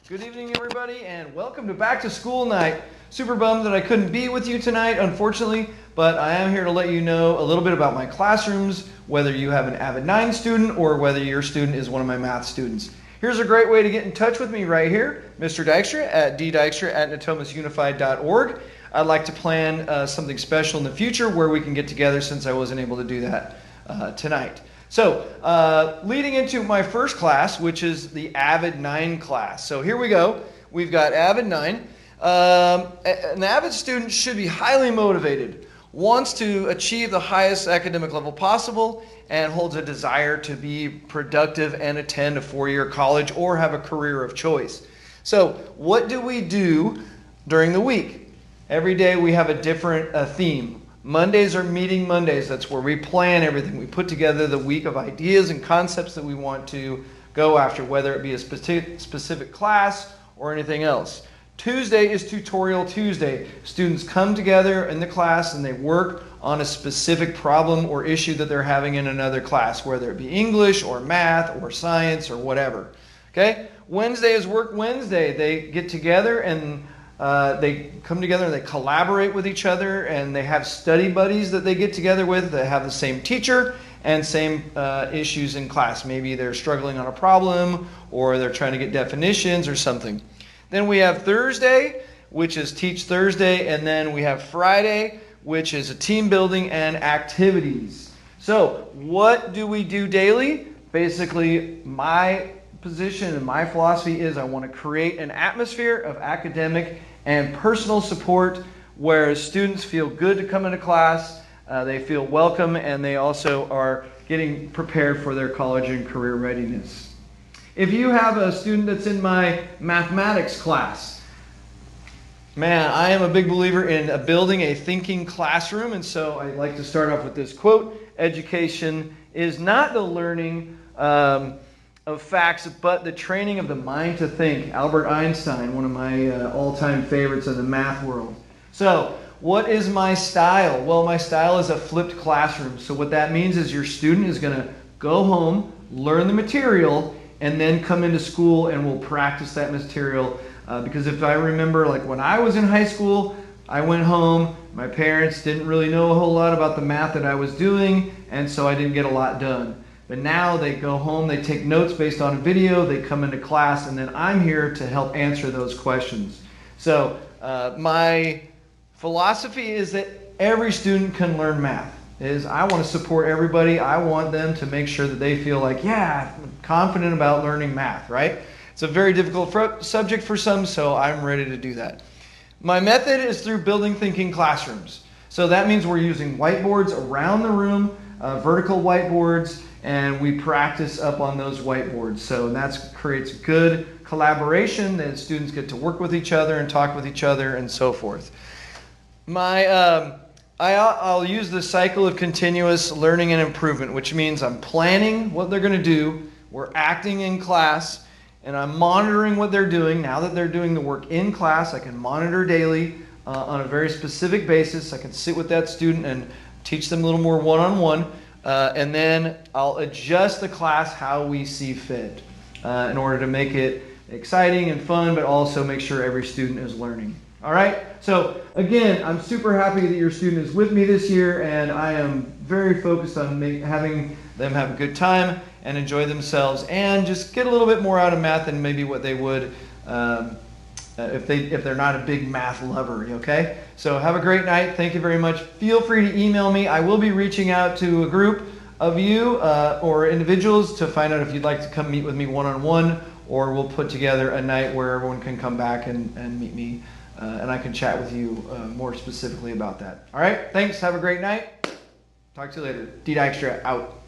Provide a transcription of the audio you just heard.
Good evening, everybody, and welcome to Back to School Night. Super bummed that I couldn't be with you tonight, unfortunately, but I am here to let you know a little bit about my classrooms, whether you have an AVID 9 student or whether your student is one of my math students. Here's a great way to get in touch with me right here, Mr. Dykstra at ddykstra@natomasunified.org. I'd like to plan something special in the future where we can get together since I wasn't able to do that tonight. So, leading into my first class, which is the AVID 9 class. So here we go. We've got AVID 9. An AVID student should be highly motivated, wants to achieve the highest academic level possible, and holds a desire to be productive and attend a four-year college or have a career of choice. So, what do we do during the week? Every day we have a different theme. Mondays are meeting Mondays. That's where we plan everything. We put together the week of ideas and concepts that we want to go after, whether it be a specific class or anything else. Tuesday is Tutorial Tuesday. Students come together in the class and they work on a specific problem or issue that they're having in another class, whether it be English or math or science or whatever. Okay? Wednesday is Work Wednesday. They get together and they come together and they collaborate with each other, and they have study buddies that they get together with that have the same teacher and same issues in class. Maybe they're struggling on a problem or they're trying to get definitions or something. Then we have Thursday, which is Teach Thursday, and then we have Friday, which is a team building and activities. So what do we do daily? Basically, my position and my philosophy is I want to create an atmosphere of academic and personal support where students feel good to come into class, they feel welcome, and they also are getting prepared for their college and career readiness. If you have a student that's in my mathematics class, man, I am a big believer in building a thinking classroom, and so I like to start off with this quote: education is not the learning of facts, but the training of the mind to think. Albert Einstein, one of my all-time favorites in the math world. So, what is my style? Well, my style is a flipped classroom. So what that means is your student is going to go home, learn the material, and then come into school and we'll practice that material. Because if I remember, like when I was in high school, I went home, my parents didn't really know a whole lot about the math that I was doing, and so I didn't get a lot done. But now they go home, they take notes based on a video, they come into class, and then I'm here to help answer those questions. So my philosophy is that every student can learn math. I want to support everybody. I want them to make sure that they feel like, yeah, I'm confident about learning math, right? It's a very difficult subject for some, so I'm ready to do that. My method is through building thinking classrooms. So that means we're using whiteboards around the room, vertical whiteboards, and we practice up on those whiteboards. So that creates good collaboration, that students get to work with each other and talk with each other and so forth. I'll use the cycle of continuous learning and improvement, which means I'm planning what they're going to do, we're acting in class, and I'm monitoring what they're doing. Now that they're doing the work in class, I can monitor daily on a very specific basis. I can sit with that student and teach them a little more one-on-one. And then I'll adjust the class how we see fit in order to make it exciting and fun, but also make sure every student is learning. All right? So again, I'm super happy that your student is with me this year, and I am very focused on having them have a good time and enjoy themselves and just get a little bit more out of math than maybe what they would if they're not a big math lover, okay? So have a great night. Thank you very much. Feel free to email me. I will be reaching out to a group of you or individuals to find out if you'd like to come meet with me one-on-one, or we'll put together a night where everyone can come back and meet me, and I can chat with you more specifically about that. All right? Thanks. Have a great night. Talk to you later. D. Dykstra out.